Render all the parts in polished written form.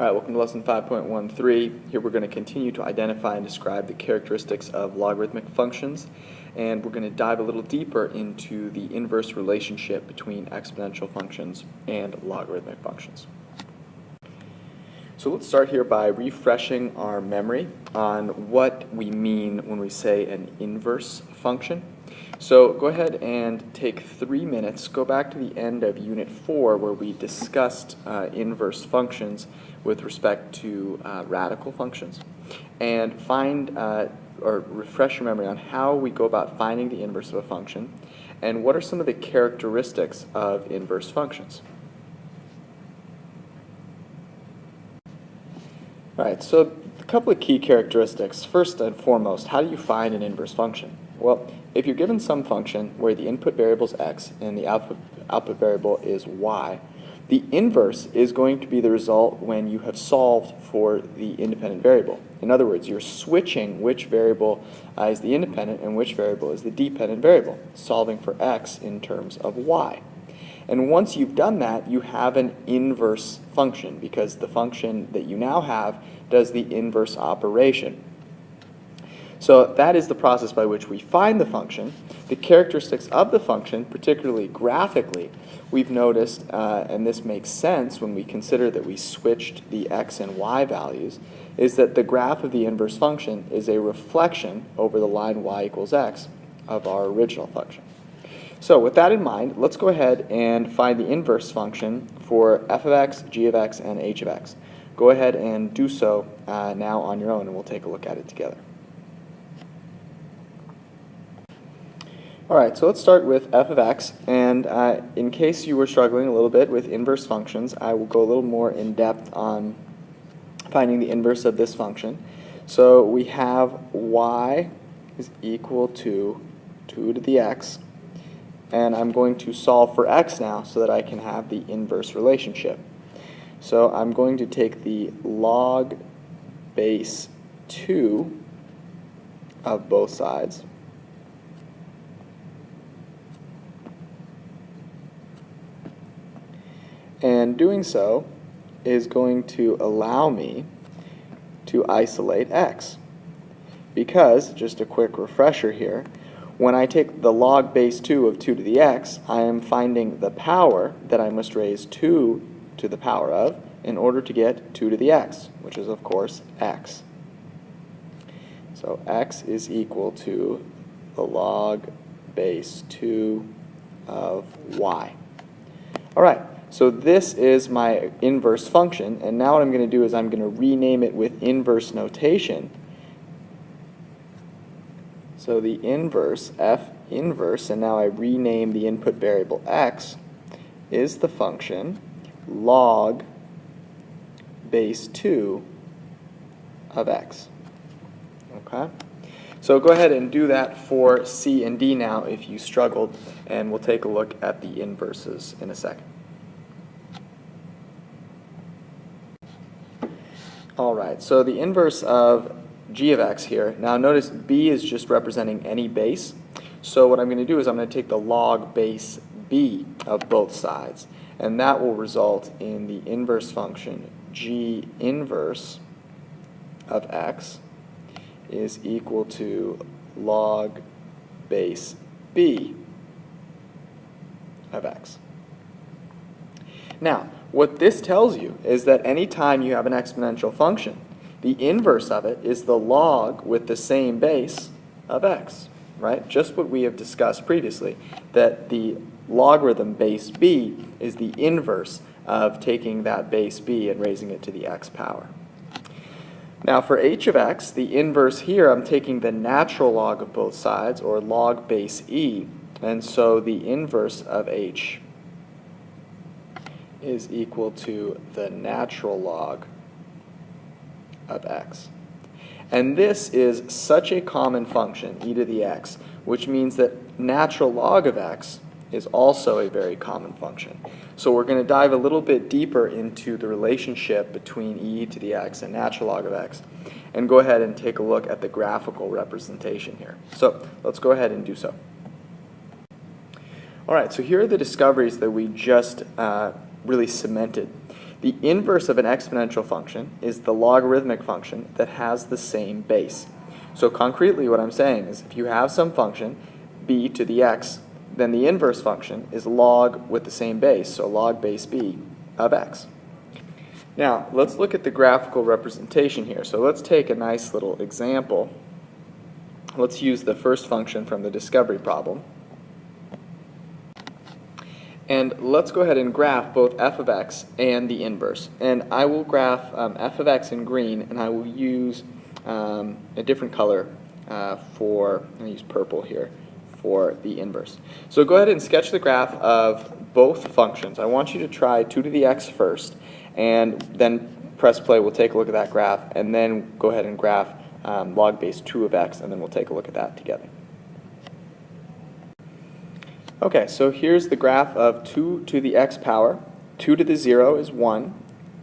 All right, welcome to lesson 5.13. Here we're going to continue to identify and describe the characteristics of logarithmic functions, and we're going to dive a little deeper into the inverse relationship between exponential functions and logarithmic functions. So let's start here by refreshing our memory on what we mean when we say an inverse function. So go ahead and take 3 minutes, go back to the end of Unit 4 where we discussed inverse functions with respect to radical functions, and find or refresh your memory on how we go about finding the inverse of a function and what are some of the characteristics of inverse functions. All right, so a couple of key characteristics. First and foremost, how do you find an inverse function? Well, if you're given some function where the input variable is x and the output variable is y, the inverse is going to be the result when you have solved for the independent variable. In other words, you're switching which variable is the independent and which variable is the dependent variable, solving for x in terms of y. And once you've done that, you have an inverse function because the function that you now have does the inverse operation. So that is the process by which we find the function. The characteristics of the function, particularly graphically, we've noticed, and this makes sense when we consider that we switched the x and y values, is that the graph of the inverse function is a reflection over the line y equals x of our original function. So with that in mind, let's go ahead and find the inverse function for f of x, g of x, and h of x. Go ahead and do so now on your own, and we'll take a look at it together. All right, so let's start with f of x, and in case you were struggling a little bit with inverse functions, I will go a little more in depth on finding the inverse of this function. So we have y is equal to 2 to the x, and I'm going to solve for x now so that I can have the inverse relationship. So I'm going to take the log base 2 of both sides, and doing so is going to allow me to isolate x. Because, just a quick refresher here, when I take the log base 2 of 2 to the x, I am finding the power that I must raise 2 to the power of in order to get 2 to the x, which is, of course, x. So x is equal to the log base 2 of y. All right. So this is my inverse function, and now what I'm going to do is I'm going to rename it with inverse notation. So the inverse, f inverse, and now I rename the input variable x, is the function log base 2 of x. Okay? So go ahead and do that for C and D now if you struggled, and we'll take a look at the inverses in a second. All right, so the inverse of g of x here. Now notice b is just representing any base. So what I'm going to do is I'm going to take the log base b of both sides, and that will result in the inverse function g inverse of x is equal to log base b of x. Now, what this tells you is that any time you have an exponential function, the inverse of it is the log with the same base of x, right? Just what we have discussed previously, that the logarithm base b is the inverse of taking that base b and raising it to the x power. Now for h of x, the inverse here, I'm taking the natural log of both sides, or log base e, and so the inverse of h is equal to the natural log of x. And this is such a common function, e to the x, which means that natural log of x is also a very common function. So we're going to dive a little bit deeper into the relationship between e to the x and natural log of x, and go ahead and take a look at the graphical representation here. So let's go ahead and do so. All right, so here are the discoveries that we just really cemented. The inverse of an exponential function is the logarithmic function that has the same base. So concretely what I'm saying is if you have some function, b to the x, then the inverse function is log with the same base, so log base b of x. Now, let's look at the graphical representation here. So let's take a nice little example. Let's use the first function from the discovery problem. And let's go ahead and graph both f of x and the inverse. And I will graph f of x in green, and I will use a different color I'll use purple here for the inverse. So go ahead and sketch the graph of both functions. I want you to try 2 to the x first, and then press play. We'll take a look at that graph, and then go ahead and graph log base 2 of x, and then we'll take a look at that together. Okay, so here's the graph of 2 to the x power. 2 to the 0 is 1,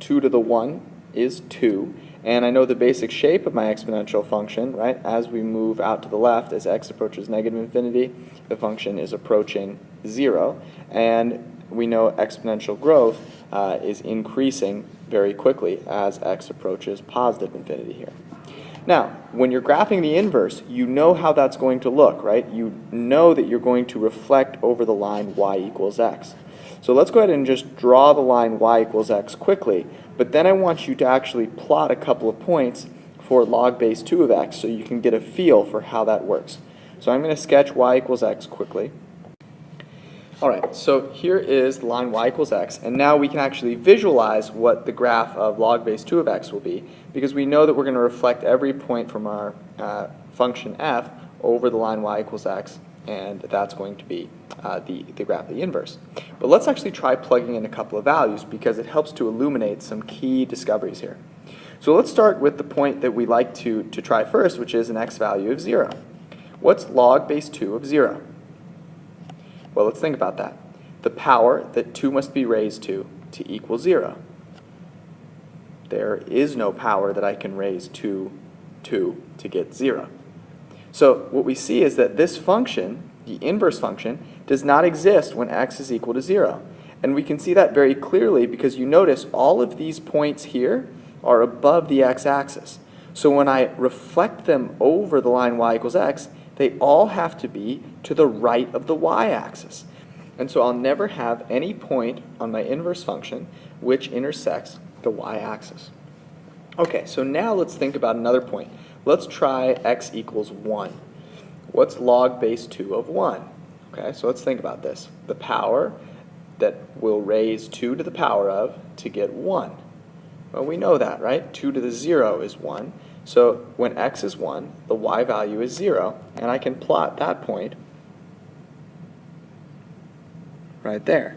2 to the 1 is 2, and I know the basic shape of my exponential function, right? As we move out to the left, as x approaches negative infinity, the function is approaching 0, and we know exponential growth is increasing very quickly as x approaches positive infinity here. Now, when you're graphing the inverse, you know how that's going to look, right? You know that you're going to reflect over the line y equals x. So let's go ahead and just draw the line y equals x quickly, but then I want you to actually plot a couple of points for log base 2 of x so you can get a feel for how that works. So I'm going to sketch y equals x quickly. Alright, so here is the line y equals x, and now we can actually visualize what the graph of log base 2 of x will be, because we know that we're going to reflect every point from our function f over the line y equals x, and that's going to be the graph of the inverse. But let's actually try plugging in a couple of values, because it helps to illuminate some key discoveries here. So let's start with the point that we like to try first, which is an x value of 0. What's log base 2 of 0? Well, let's think about that. The power that 2 must be raised to equal 0. There is no power that I can raise to get 0. So what we see is that this function, the inverse function, does not exist when x is equal to 0. And we can see that very clearly because you notice all of these points here are above the x-axis. So when I reflect them over the line y equals x, they all have to be to the right of the y-axis. And so I'll never have any point on my inverse function which intersects the y-axis. Okay, so now let's think about another point. Let's try x equals 1. What's log base 2 of 1? Okay, so let's think about this. The power that we'll raise 2 to the power of to get 1. Well, we know that, right? 2 to the 0 is 1. So when x is 1, the y value is 0, and I can plot that point right there.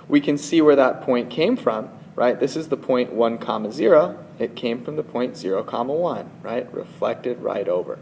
We can see where that point came from, right? This is the point 1, 0. It came from the point 0, 1, right? Reflected right over.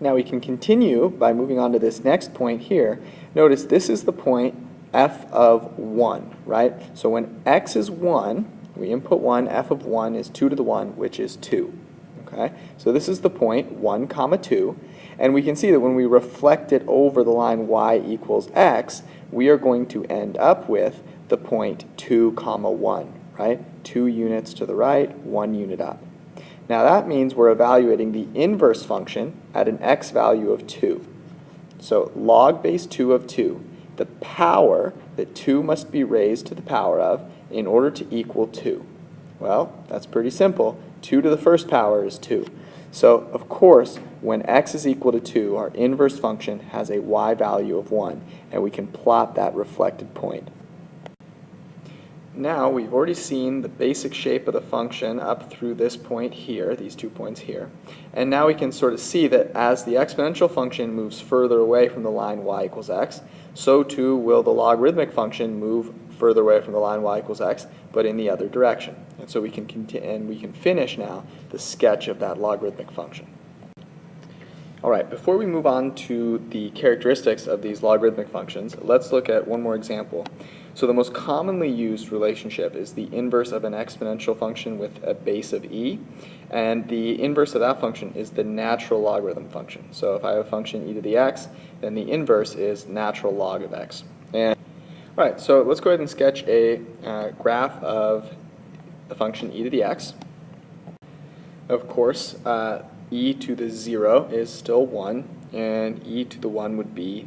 Now we can continue by moving on to this next point here. Notice this is the point f of 1, right? So when x is 1, we input 1, f of 1 is 2 to the 1, which is 2. Okay? So this is the point 1, 2, and we can see that when we reflect it over the line y equals x, we are going to end up with the point 2, 1, right? 2 units to the right, 1 unit up. Now that means we're evaluating the inverse function at an x value of 2. So log base 2 of 2, the power that 2 must be raised to the power of in order to equal 2. Well, that's pretty simple. 2 to the first power is 2. So, of course, when x is equal to 2, our inverse function has a y value of 1, and we can plot that reflected point. Now, we've already seen the basic shape of the function up through this point here, these 2 points here. And now we can sort of see that as the exponential function moves further away from the line y equals x, so too will the logarithmic function move further away from the line y equals x, but in the other direction. And so we can finish now the sketch of that logarithmic function. All right, before we move on to the characteristics of these logarithmic functions, let's look at one more example. So the most commonly used relationship is the inverse of an exponential function with a base of e, and the inverse of that function is the natural logarithm function. So if I have a function e to the x, then the inverse is natural log of x. And all right, so let's go ahead and sketch a graph of the function e to the x. Of course, e to the 0 is still 1, and e to the 1 would be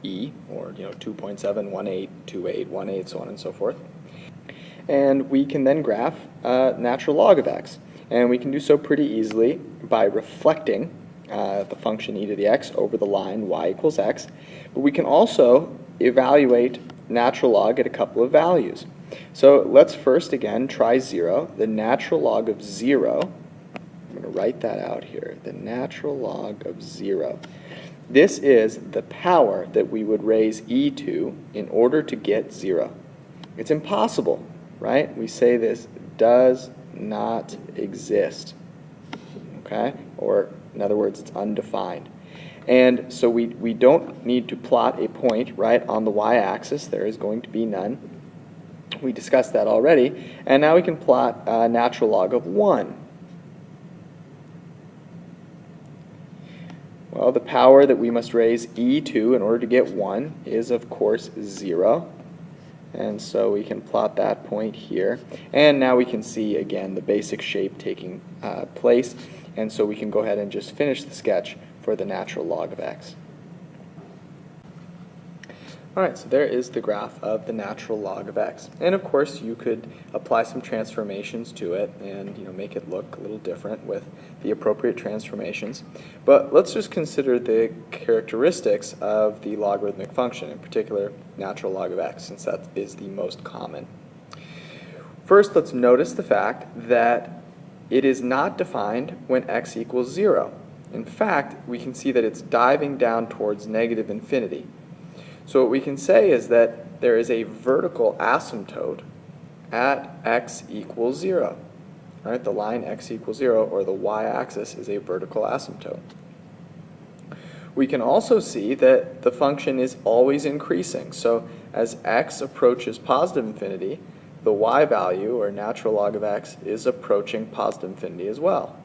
e, or 2.7182818, so on and so forth. And we can then graph natural log of x. And we can do so pretty easily by reflecting the function e to the x over the line y equals x. But we can also evaluate natural log at a couple of values. So let's first again try 0. The natural log of 0, I'm going to write that out here, the natural log of 0. This is the power that we would raise e to in order to get 0. It's impossible, right? We say this does not exist, okay? Or in other words, it's undefined. And so we don't need to plot a point, right, on the y-axis. There is going to be none. We discussed that already. And now we can plot a natural log of 1. Well, the power that we must raise e to in order to get 1 is, of course, 0. And so we can plot that point here. And now we can see, again, the basic shape taking place. And so we can go ahead and just finish the sketch for the natural log of x. All right, so there is the graph of the natural log of x. And of course, you could apply some transformations to it and make it look a little different with the appropriate transformations. But let's just consider the characteristics of the logarithmic function, in particular natural log of x, since that is the most common. First, let's notice the fact that it is not defined when x equals 0. In fact, we can see that it's diving down towards negative infinity. So what we can say is that there is a vertical asymptote at x equals 0. Right? The line x equals 0, or the y-axis, is a vertical asymptote. We can also see that the function is always increasing. So as x approaches positive infinity, the y value, or natural log of x, is approaching positive infinity as well.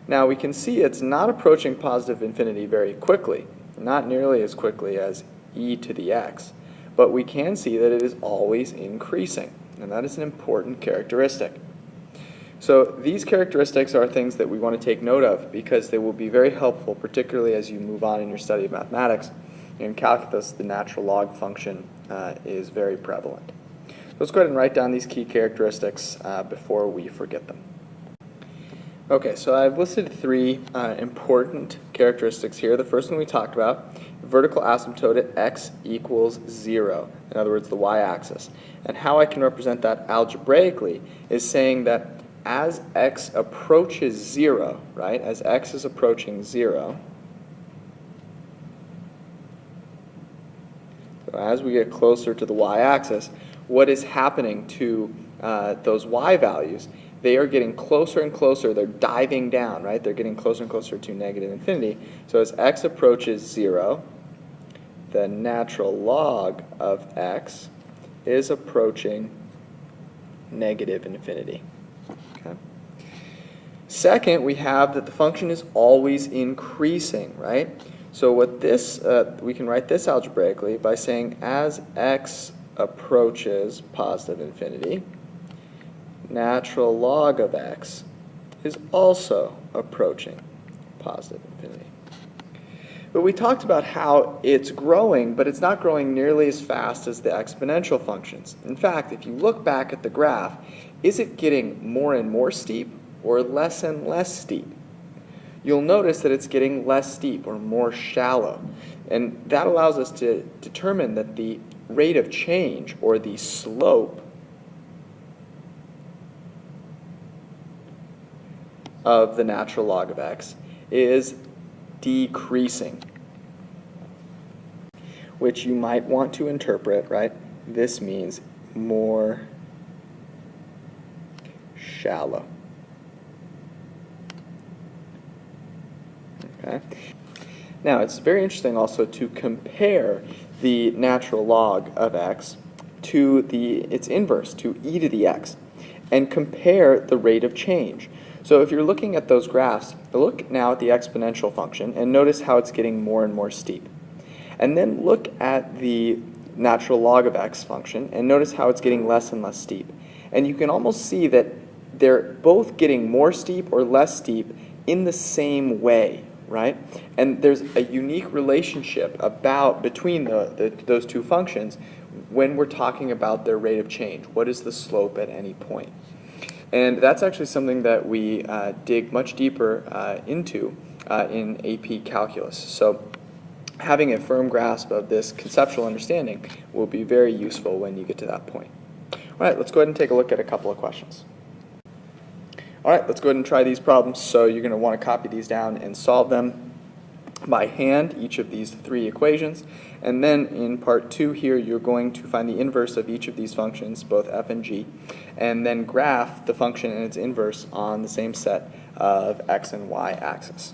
Now we can see it's not approaching positive infinity very quickly, not nearly as quickly as e to the x, but we can see that it is always increasing, and that is an important characteristic. So these characteristics are things that we want to take note of because they will be very helpful, particularly as you move on in your study of mathematics. In calculus, the natural log function is very prevalent. So let's go ahead and write down these key characteristics before we forget them. Okay, so I've listed 3 important characteristics here. The first one we talked about, vertical asymptote at x equals 0, in other words, the y-axis. And how I can represent that algebraically is saying that as x approaches 0, right, as x is approaching 0, so as we get closer to the y-axis, what is happening to those y values? They are getting closer and closer. They're diving down, right? They're getting closer and closer to negative infinity. So as x approaches 0, the natural log of x is approaching negative infinity. Okay. Second, we have that the function is always increasing, right? So what this, we can write this algebraically by saying as x approaches positive infinity, natural log of x is also approaching positive infinity. But we talked about how it's growing, but it's not growing nearly as fast as the exponential functions. In fact, if you look back at the graph, is it getting more and more steep or less and less steep? You'll notice that it's getting less steep or more shallow. And that allows us to determine that the rate of change, or the slope, of the natural log of x is decreasing, which you might want to interpret, right? This means more shallow. Okay. Now, it's very interesting also to compare the natural log of x to its inverse, to e to the x, and compare the rate of change. So if you're looking at those graphs, look now at the exponential function and notice how it's getting more and more steep. And then look at the natural log of x function and notice how it's getting less and less steep. And you can almost see that they're both getting more steep or less steep in the same way, right? And there's a unique relationship between those two functions when we're talking about their rate of change. What is the slope at any point? And that's actually something that we dig much deeper into in AP Calculus. So having a firm grasp of this conceptual understanding will be very useful when you get to that point. All right, let's go ahead and take a look at a couple of questions. All right, let's go ahead and try these problems. So you're going to want to copy these down and solve them by hand, each of these three equations. And then in part 2 here, you're going to find the inverse of each of these functions, both f and g, and then graph the function and its inverse on the same set of x and y axis.